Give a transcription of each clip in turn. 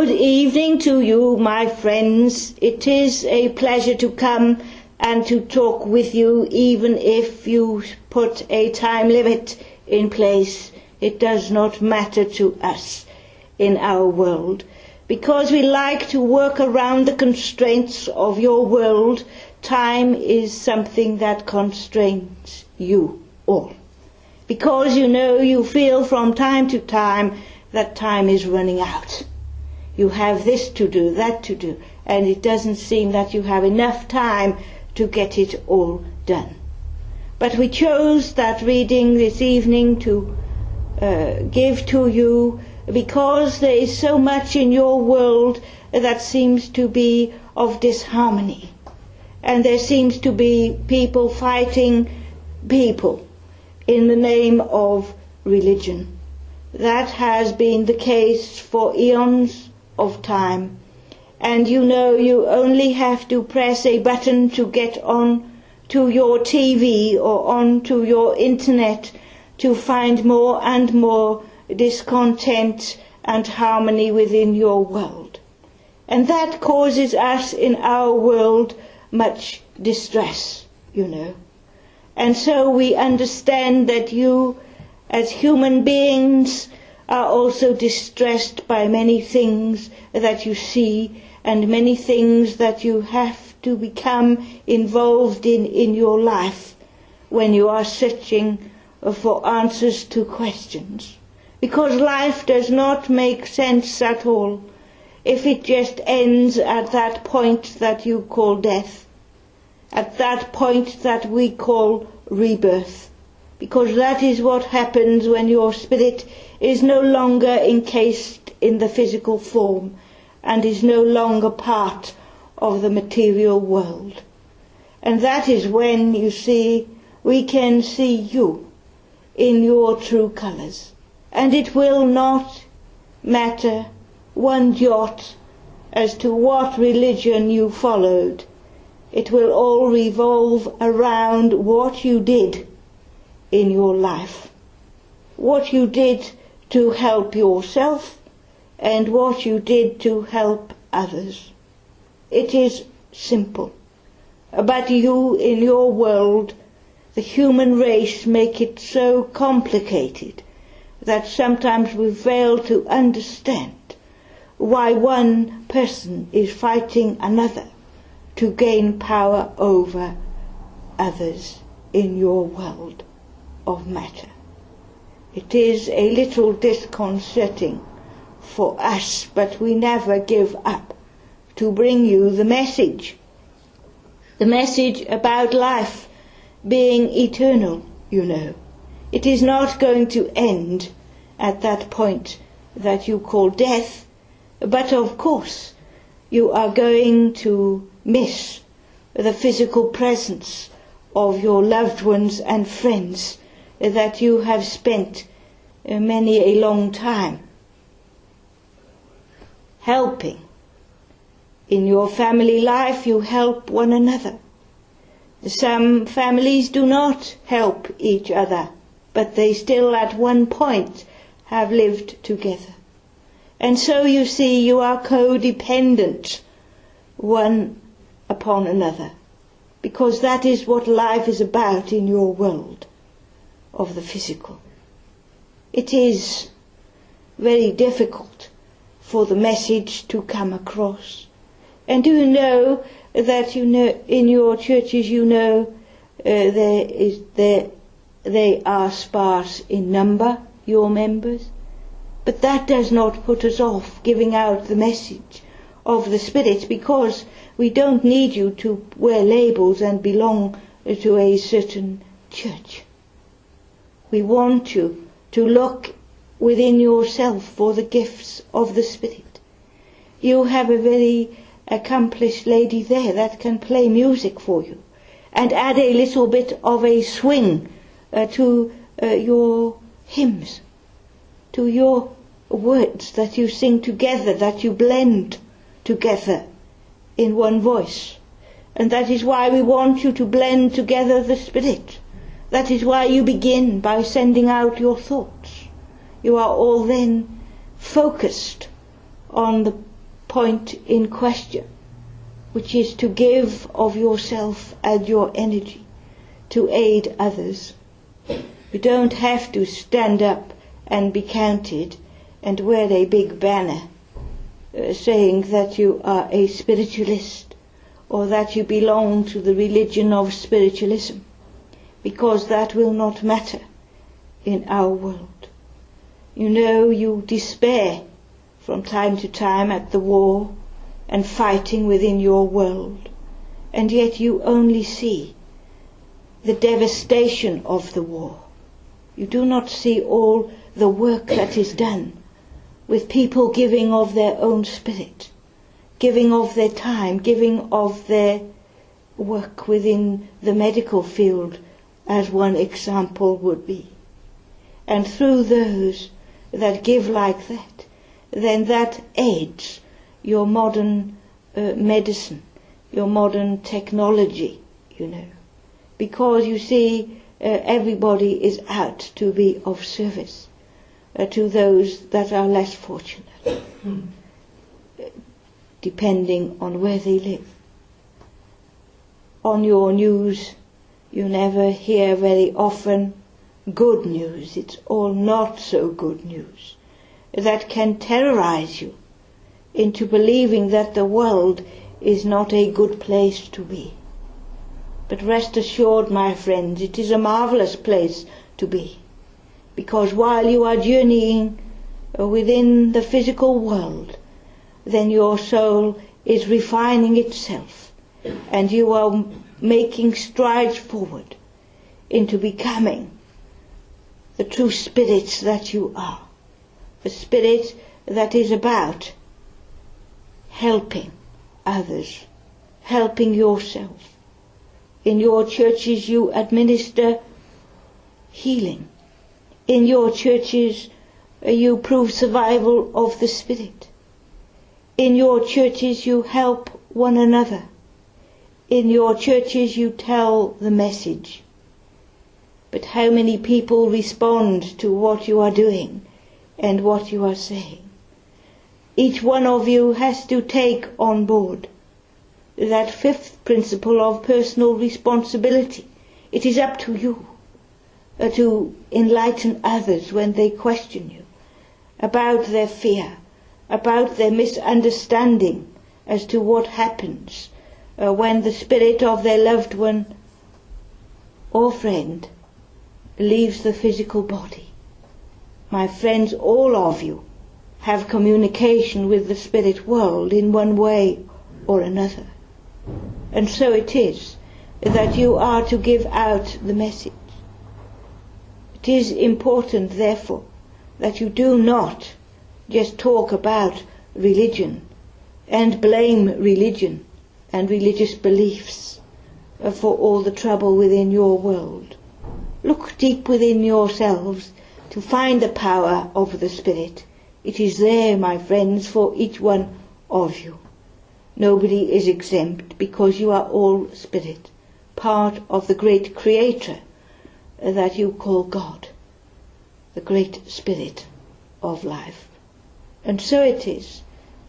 Good evening to you, my friends. It is a pleasure to come and to talk with you, even if you put a time limit in place. It does not matter to us in our world, because we like to work around the constraints of your world. Time is something that constrains you all, because you feel from time to time that time is running out. You have this to do, that to do, and it doesn't seem that you have enough time to get it all done. But we chose that reading this evening to give to you, because there is so much in your world that seems to be of disharmony, and there seems to be people fighting people in the name of religion. That has been the case for eons of time, and you only have to press a button to get on to your TV or on to your internet to find more and more discontent and harmony within your world. And that causes us in our world much distress, And so we understand that you, as human beings, are also distressed by many things that you see and many things that you have to become involved in your life when you are searching for answers to questions. Because life does not make sense at all if it just ends at that point that you call death, at that point that we call rebirth. Because that is what happens when your spirit is no longer encased in the physical form and is no longer part of the material world. And that is when, we can see you in your true colours. And it will not matter one jot as to what religion you followed. It will all revolve around what you did in your life, what you did to help yourself and what you did to help others. It is simple, but you in your world, the human race, make it so complicated that sometimes we fail to understand why one person is fighting another to gain power over others in your world of matter. It is a little disconcerting for us, but we never give up to bring you the message about life being eternal, It is not going to end at that point that you call death, but of course you are going to miss the physical presence of your loved ones and friends that you have spent many a long time helping. In your family life you help one another. Some families do not help each other, but they still at one point have lived together. And so you are codependent one upon another, because that is what life is about in your world of the physical. It is very difficult for the message to come across. And do you know that in your churches they are sparse in number, your members? But that does not put us off giving out the message of the Spirit, because we don't need you to wear labels and belong to a certain church. We want you to look within yourself for the gifts of the Spirit. You have a very accomplished lady there that can play music for you and add a little bit of a swing to your hymns, to your words that you sing together, that you blend together in one voice. And that is why we want you to blend together the Spirit. That is why you begin by sending out your thoughts. You are all then focused on the point in question, which is to give of yourself and your energy to aid others. You don't have to stand up and be counted and wear a big banner saying that you are a spiritualist or that you belong to the religion of spiritualism, because that will not matter in our world. You know, you despair from time to time at the war and fighting within your world, and yet you only see the devastation of the war. You do not see all the work that is done with people giving of their own spirit, giving of their time, giving of their work within the medical field, as one example would be. And through those that give like that, then that aids your modern medicine, your modern technology, you know. Because you see, everybody is out to be of service to those that are less fortunate, depending on where they live. On your news, you never hear very often good news. It's all not so good news that can terrorize you into believing that the world is not a good place to be. But rest assured, my friends, it is a marvelous place to be, because while you are journeying within the physical world, then your soul is refining itself, and you are making strides forward into becoming the true spirits that you are, the spirit that is about helping others, helping yourself. In your churches you administer healing. In your churches you prove survival of the spirit. In your churches you help one another. In your churches you tell the message. But how many people respond to what you are doing and what you are saying? Each one of you has to take on board that fifth principle of personal responsibility. It is up to you to enlighten others when they question you about their fear, about their misunderstanding as to what happens when the spirit of their loved one or friend leaves the physical body. My friends, all of you have communication with the spirit world in one way or another. And so it is that you are to give out the message. It is important, therefore, that you do not just talk about religion and blame religion and religious beliefs for all the trouble within your world. Look deep within yourselves to find the power of the Spirit. It is there, my friends, for each one of you. Nobody is exempt, because you are all spirit, part of the great Creator that you call God, the great Spirit of life. And so it is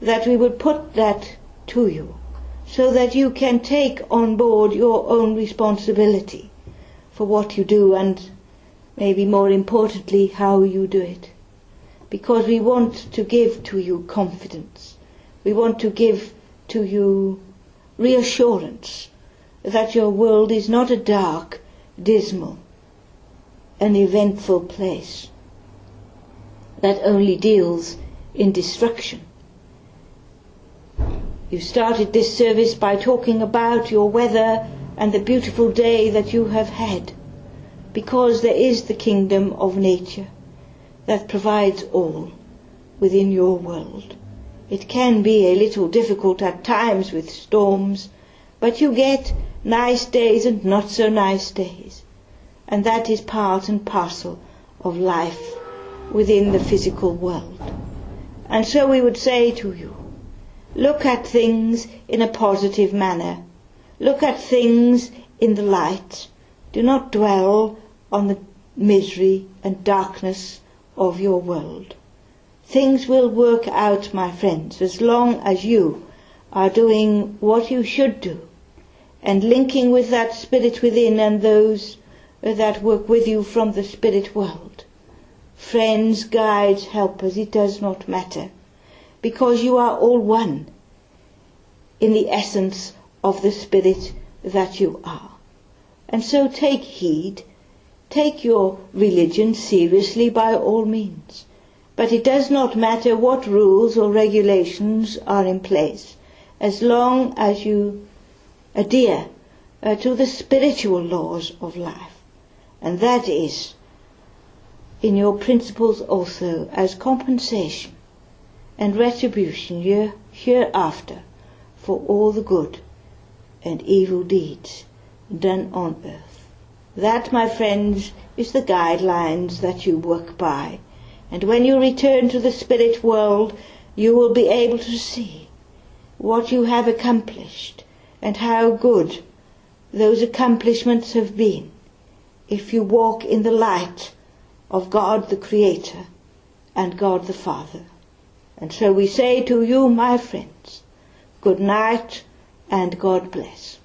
that we would put that to you, so that you can take on board your own responsibility for what you do, and maybe more importantly, how you do it. Because we want to give to you confidence. We want to give to you reassurance that your world is not a dark, dismal, uneventful place that only deals in destruction. You started this service by talking about your weather and the beautiful day that you have had, because there is the kingdom of nature that provides all within your world. It can be a little difficult at times with storms, but you get nice days and not so nice days. And that is part and parcel of life within the physical world. And so we would say to you, look at things in a positive manner. Look at things in the light. Do not dwell on the misery and darkness of your world. things will work out, my friends, as long as you are doing what you should do and linking with that spirit within and those that work with you from the spirit world. Friends, guides, helpers, it does not matter, because you are all one in the essence of the spirit that you are. And so take heed, take your religion seriously by all means. But it does not matter what rules or regulations are in place, as long as you adhere to the spiritual laws of life. And that is in your principles also as compensation and retribution hereafter for all the good and evil deeds done on earth. That, my friends, is the guidelines that you work by. And when you return to the spirit world, you will be able to see what you have accomplished and how good those accomplishments have been if you walk in the light of God the Creator and God the Father. And so we say to you, my friends, good night and God bless.